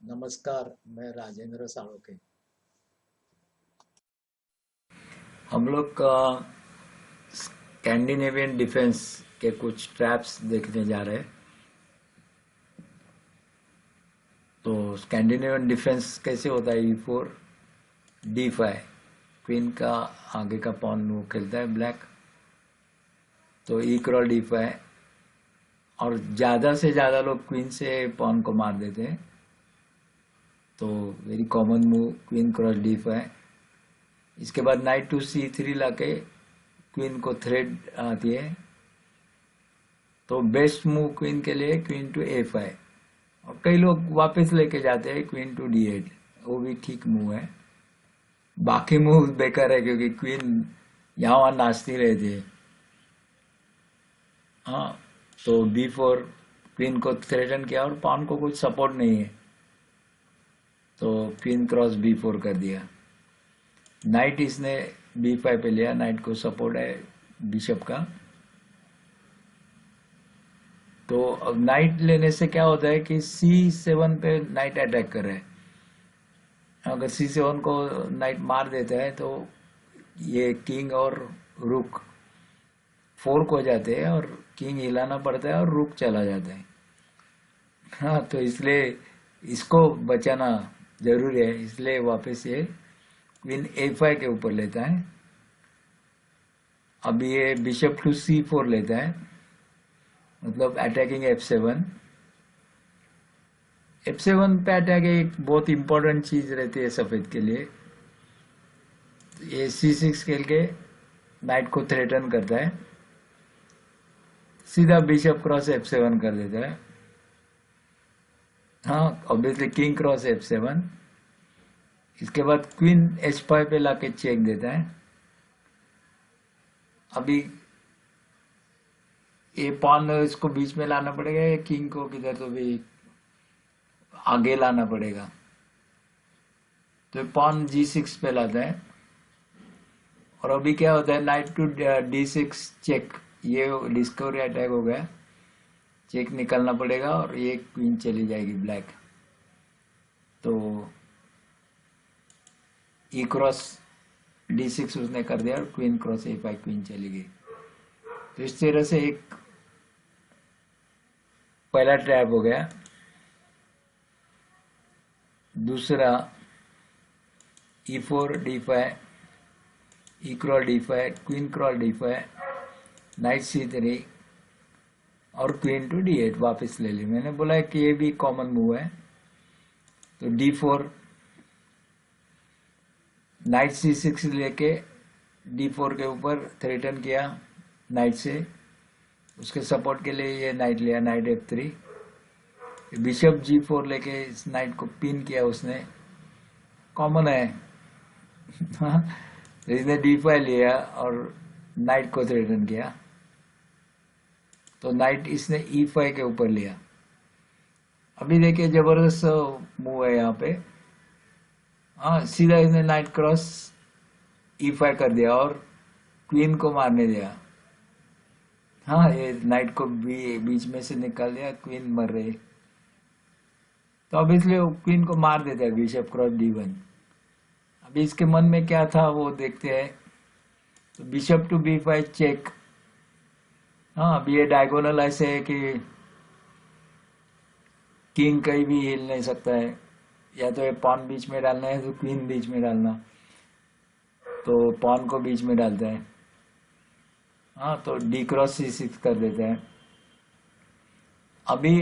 नमस्कार, मैं राजेंद्र साळोखे। हम लोग का स्कैंडिनेवियन डिफेंस के कुछ ट्रैप्स देखने जा रहे हैं। तो स्कैंडिनेवियन डिफेंस कैसे होता है? E4 D5, क्वीन का आगे का पॉन वो खेलता है ब्लैक, तो E×D5। और ज्यादा से ज्यादा लोग क्वीन से पॉन को मार देते हैं, तो वेरी कॉमन मूव Queen×D5। इसके बाद नाइट टू C3 लाके क्वीन को थ्रेड आती है, तो बेस्ट मूव क्वीन के लिए Queen to A5। और कई लोग वापस लेके जाते हैं Queen to D8, वो भी ठीक मूव है। बाकी मूव बेकार है क्योंकि क्वीन यहाँ वहां नाचती रहती है। हाँ, तो B4 क्वीन को थ्रेटन किया और पॉन को कुछ सपोर्ट नहीं है, तो Queen×B4 कर दिया। नाइट इसने B5 पे लिया, नाइट को सपोर्ट है बिशप का। तो अब नाइट लेने से क्या होता है कि C7 पे नाइट अटैक कर रहे हैं। अगर C7 को नाइट मार देता है तो ये किंग और रुक फोर्क हो जाते हैं और किंग हिलाना पड़ता है और रुक चला जाता है। हाँ, तो इसलिए इसको बचाना जरूरी है, इसलिए वापस ये Queen A5 के ऊपर लेता है। अब ये बिशप टू C4 लेता है, मतलब अटैकिंग F7। F7 पे अटैक एक बहुत इंपॉर्टेंट चीज रहती है सफेद के लिए। ये C6 खेल के नाइट को थ्रेटन करता है, सीधा बिशप क्रॉस F7 कर देता है। हाँ, ऑब्वियसली King×F7। इसके बाद क्वीन H5 पे लाके चेक देता है। अभी ये पॉन इसको बीच में लाना पड़ेगा या किंग को किधर तो भी आगे लाना पड़ेगा, तो पॉन G6 पे लाता है। और अभी क्या होता है, नाइट टू D6 चेक, ये डिस्कवरी अटैक हो गया, चेक निकालना पड़ेगा और ये क्वीन चली जाएगी ब्लैक। तो E×D6 उसने कर दिया और Queen×A5 क्वीन चली गई। तो इस तरह से एक पहला ट्रैप हो गया। दूसरा E4D5, E×D5, Queen×D5, night C3 और Queen to D8 वापस ले ली। मैंने बोला है कि ये भी कॉमन मूव है। तो D4, नाइट C6 लेके D4 के ऊपर थ्रेटन किया नाइट से, उसके सपोर्ट के लिए ये नाइट लिया, नाइट F3। बिशप G4 लेके इस नाइट को पिन किया उसने, कॉमन है। तो इसने D5 लिया और नाइट को थ्रेटन किया, तो नाइट इसने E5 के ऊपर लिया। अभी देखिए जबरदस्त मूव है यहाँ पे। हाँ, सीधा इसने नाइट क्रॉस E5 कर दिया और क्वीन को मारने दिया। हाँ, ये नाइट को बीच में से निकाल दिया, क्वीन मर रही। तो अब इसलिए क्वीन को मार देता है Bishop×D1। अभी इसके मन में क्या था वो देखते हैं। तो बिशप टू B5 चेक। हाँ, अभी ये डायगोनल ऐसे है कि किंग कहीं भी हिल नहीं सकता है, या तो ये पॉन बीच में डालना है तो क्वीन बीच में डालना, तो पॉन को बीच में डालता है। हाँ, तो D×C6 कर देता है। अभी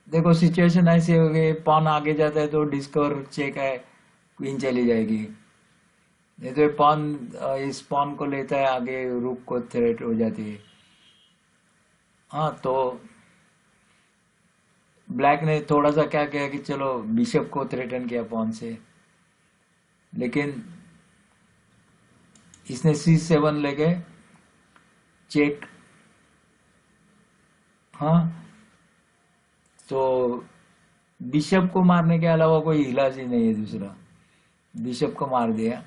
देखो सिचुएशन ऐसी हो गई, पॉन आगे जाता है तो डिस्कवर चेक है, क्वीन चली जाएगी। नहीं तो ये पॉन इस पॉन को लेता है आगे, रुक को थ्रेट हो जाती है। हाँ, तो ब्लैक ने थोड़ा सा क्या किया कि चलो बिशप को थ्रेटन किया पॉन से, लेकिन इसने C7 लेके चेक। हाँ, तो बिशप को मारने के अलावा कोई इलाज ही नहीं है दूसरा। बिशप को मार दिया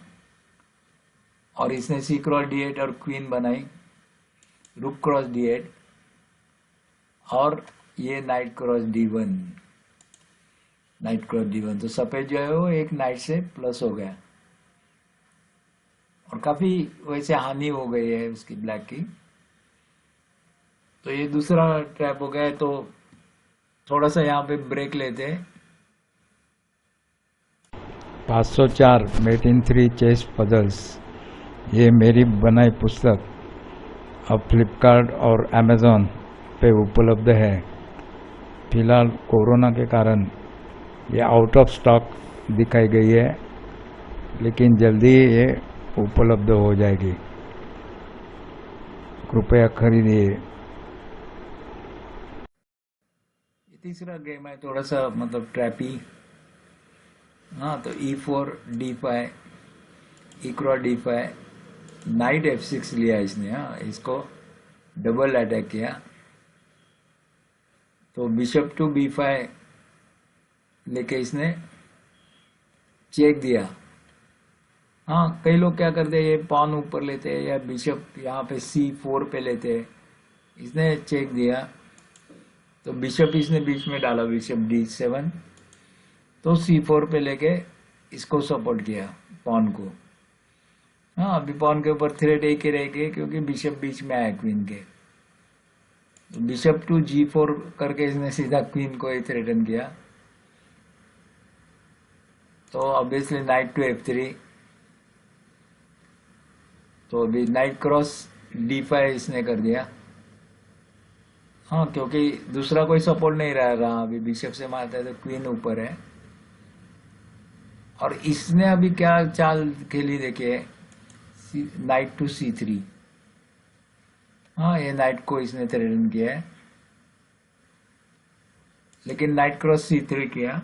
और इसने C×D8 और क्वीन बनाई, रुक×D8 और ये night cross D1। Night cross D1, तो सफेद जो है वो एक नाइट से प्लस हो गया और काफी वैसे हानि हो गई है उसकी ब्लैक की। तो ये दूसरा ट्रैप हो गया है, तो थोड़ा सा यहाँ पे ब्रेक लेते हैं। 504 मेट इन 3 चेस पजल्स, ये मेरी बनाई पुस्तक अब फ्लिपकार्ट और अमेज़ॉन पे उपलब्ध है। फिलहाल कोरोना के कारण ये आउट ऑफ स्टॉक दिखाई गई है, लेकिन जल्दी ही ये उपलब्ध हो जाएगी, कृपया खरीदिए। ये तीसरा गेम है, थोड़ा सा मतलब ट्रैपी। हाँ, तो E4 D5, ई क्रॉस D5, नाइट F6 लिया इसने। हाँ, इसको डबल अटैक किया, तो बिशप टू B5 लेके इसने चेक दिया। हाँ, कई लोग क्या करते हैं, ये पॉन ऊपर लेते हैं या बिशप यहाँ पे C4 पे लेते हैं। इसने चेक दिया, तो बिशप इसने बीच में डाला, बिशप D7, तो C4 पे लेके इसको सपोर्ट किया पॉन को। हाँ, अभी पॉन के ऊपर थ्रेड एक ही रह गए क्योंकि बिशप बीच में आया क्वीन के। तो बिशप टू G4 करके इसने सीधा क्वीन को ही थ्रेटन किया। तो ऑब्वियसली नाइट टू F3, तो अभी नाइट क्रॉस D5 इसने कर दिया। हाँ, क्योंकि दूसरा कोई सपोर्ट नहीं रहा, अभी बिशप से मारता है तो क्वीन ऊपर है। और इसने अभी क्या चाल खेली देखिए, नाइट टू C3। हाँ, ये नाइट को इसने थ्रेटन किया है, लेकिन नाइट क्रॉस C3 किया।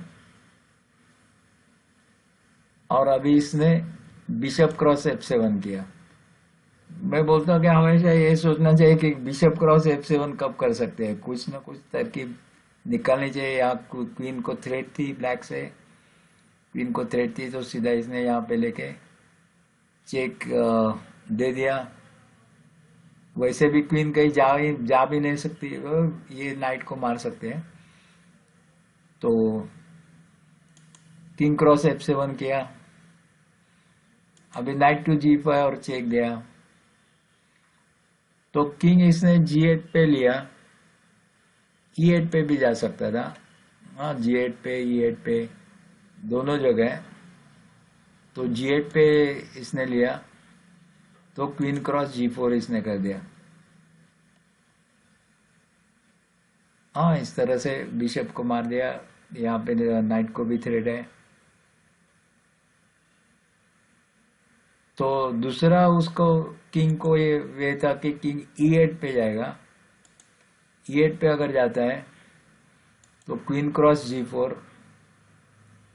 और अभी इसने बिशप क्रॉस F7 किया। मैं बोलता हूँ कि हमेशा ये सोचना चाहिए कि बिशप क्रॉस F7 कब कर सकते हैं, कुछ ना कुछ तरकीब निकालनी चाहिए। यहाँ क्वीन को थ्रेट थी, ब्लैक से क्वीन को थ्रेट थी, तो सीधा इसने यहाँ पे लेके चेक दे दिया। वैसे भी क्वीन कहीं जा भी नहीं सकती, ये नाइट को मार सकते हैं। तो किंग क्रॉस F7 किया, अभी नाइट टू G5 और चेक दिया। तो किंग इसने G8 पे लिया, E8 पे भी जा सकता था। हाँ, G8 पे E8 पे दोनों जगह। तो G8 पे इसने लिया, तो क्वीन क्रॉस G4 इसने कर दिया। हाँ, इस तरह से बिशप को मार दिया। यहाँ पे नाइट को भी थ्रेड है। तो दूसरा उसको किंग को ये वे था कि किंग E8 पे जाएगा। E8 पे अगर जाता है तो क्वीन क्रॉस G4,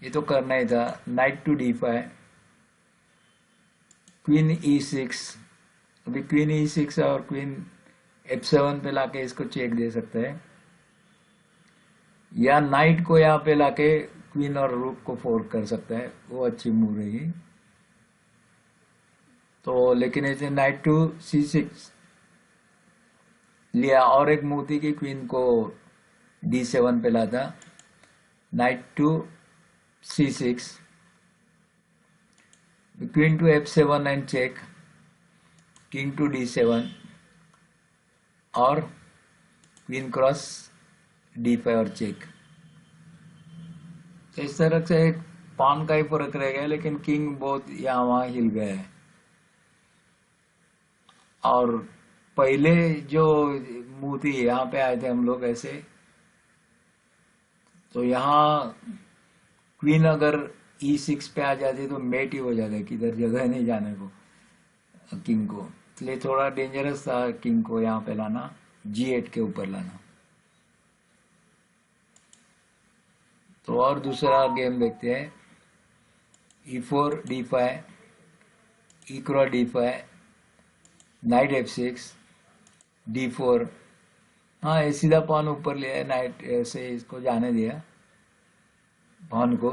ये तो करना ही था। Night to D5, queen E6, अभी क्वीन E6 और क्वीन F7 पे लाके इसको चेक दे सकता है, या नाइट को यहाँ पे लाके क्वीन और रूक को फोर्क कर सकता है, वो अच्छी मूव रहेगी। तो लेकिन इसने नाइट टू C6 लिया, और एक मूव थी कि क्वीन को D7 पे लाता। Knight to C6, queen to F7 and check, king to D7 और क्वीन क्रॉस D5 और चेक। तो इस तरह से एक पॉन का ही फर्क रह गया, लेकिन किंग बहुत यहाँ वहां हिल गया है। और पहले जो मूव थी, यहाँ पे आए थे हम लोग ऐसे, तो यहाँ क्वीन अगर E6 पे आ जाती तो मेट ही हो जाता, किधर जगह नहीं जाने को किंग को, इसलिए थोड़ा डेंजरस था किंग को यहाँ पे लाना, G8 के ऊपर लाना। तो और दूसरा गेम देखते हैं, E4 D5, ई cross D5, night F6, D4। हाँ, ये सीधा पॉन ऊपर लिया, नाइट से इसको जाने दिया पॉन को।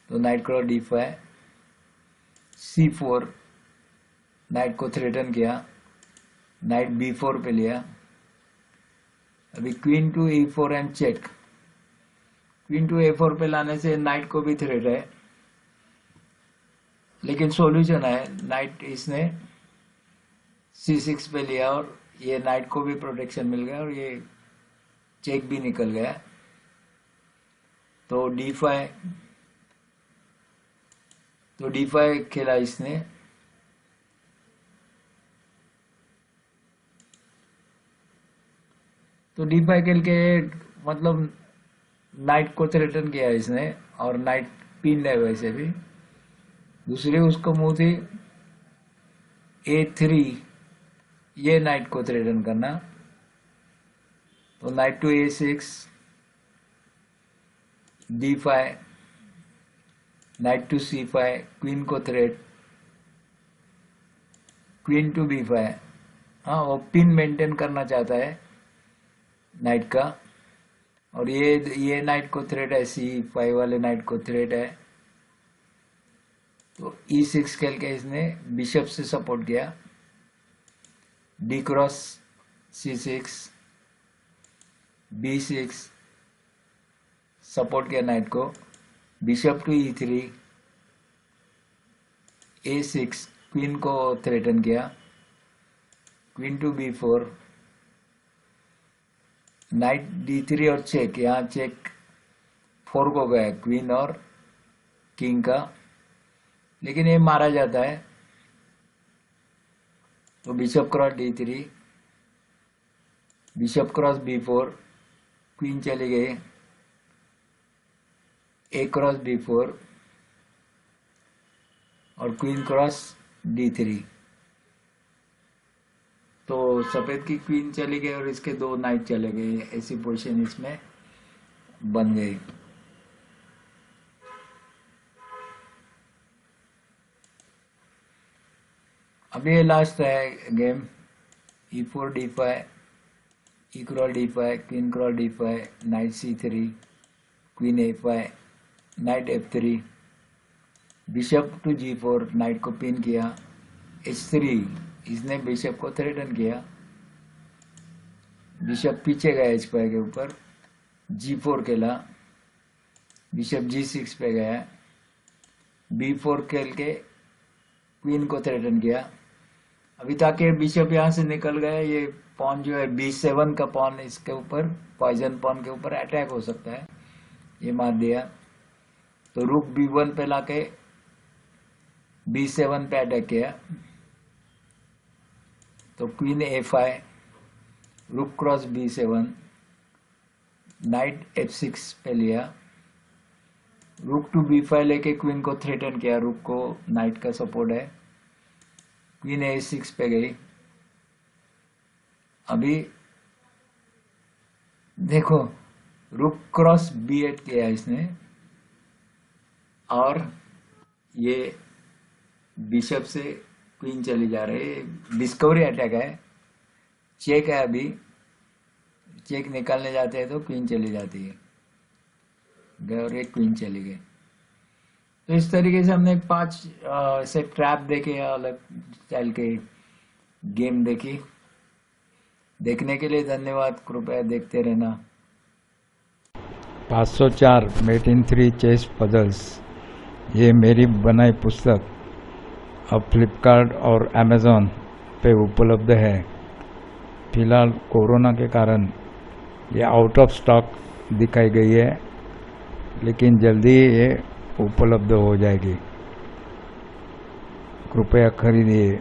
तो knight cross D5, C4, knight को थ्रेटन किया, नाइट B4 पे लिया। अभी queen to E4 and check, queen to A4 पे लाने से नाइट को भी थ्रेट है, लेकिन सॉल्यूशन है। नाइट इसने C6 पे लिया और ये नाइट को भी प्रोटेक्शन मिल गया और ये चेक भी निकल गया। तो D5 खेला इसने। तो D5 खेल के मतलब नाइट को थ्रेटन किया इसने और नाइट पिन है वैसे भी। दूसरी उसको मूव थी A3, ये नाइट को थ्रेटन करना। तो knight to A6, D5, knight to C5, queen को थ्रेट, क्वीन टू B5। हाँ, वो पिन मेंटेन करना चाहता है नाइट का। और ये नाइट को थ्रेट है, C5 वाले नाइट को थ्रेट है। तो E6 खेल के इसने बिशप से सपोर्ट किया। D cross C6, B6 support किया नाइट को। Bishop to E3, A6 queen को थ्रेटन किया। Queen to B4, knight D3 और चेक। यहाँ चेक 4 को गया क्वीन और किंग का, लेकिन ये मारा जाता है। तो bishop cross D3, bishop cross B4, queen चली गई। A क्रॉस B4 और क्वीन क्रॉस D3। तो सफेद की क्वीन चली गई और इसके 2 नाइट चले गए। ऐसी पोजीशन इसमें बन गई। अभी ये लास्ट है game. E4 D5, E cross D5, queen cross D5, knight C3, queen A5, knight F3, bishop to G4, knight को पिन किया। H3, इसने बिशप को थ्रेटन किया। बिशप पीछे गया H5 के ऊपर। G4 खेला, बिशप G6 पे गया। B4 खेल के क्वीन को थ्रेटन किया। अभी ताकि बिशप यहाँ से निकल गया, ये पॉन जो है B7 का पॉन इसके ऊपर, पॉइजन पॉन के ऊपर अटैक हो सकता है। ये मार दिया। तो रुक B1 पे लाके B7 पे अटैक किया। तो क्वीन A5, रुक क्रॉस B7, नाइट F6 पे लिया। रुक टू B5 लेके क्वीन को थ्रेटन किया। रुक को नाइट का सपोर्ट है। क्वीन A6 पे गई। अभी देखो, रुक क्रॉस B8 किया इसने और ये बिशप से क्वीन चली जा रही है। डिस्कवरी अटैक है, चेक है। अभी चेक निकालने जाते हैं तो क्वीन चली जाती है, गए और एक क्वीन चली गई। तो इस तरीके से हमने 5 ऐसे ट्रैप देखे, अलग स्टाइल के गेम देखी। देखने के लिए धन्यवाद। कृपया देखते रहना। 504 मेट इन 3 चेस पजल्स, ये मेरी बनाई पुस्तक अब फ्लिपकार्ट और अमेज़ॉन पे उपलब्ध है। फिलहाल कोरोना के कारण ये आउट ऑफ स्टॉक दिखाई गई है, लेकिन जल्दी ये उपलब्ध हो जाएगी। कृपया खरीदिए।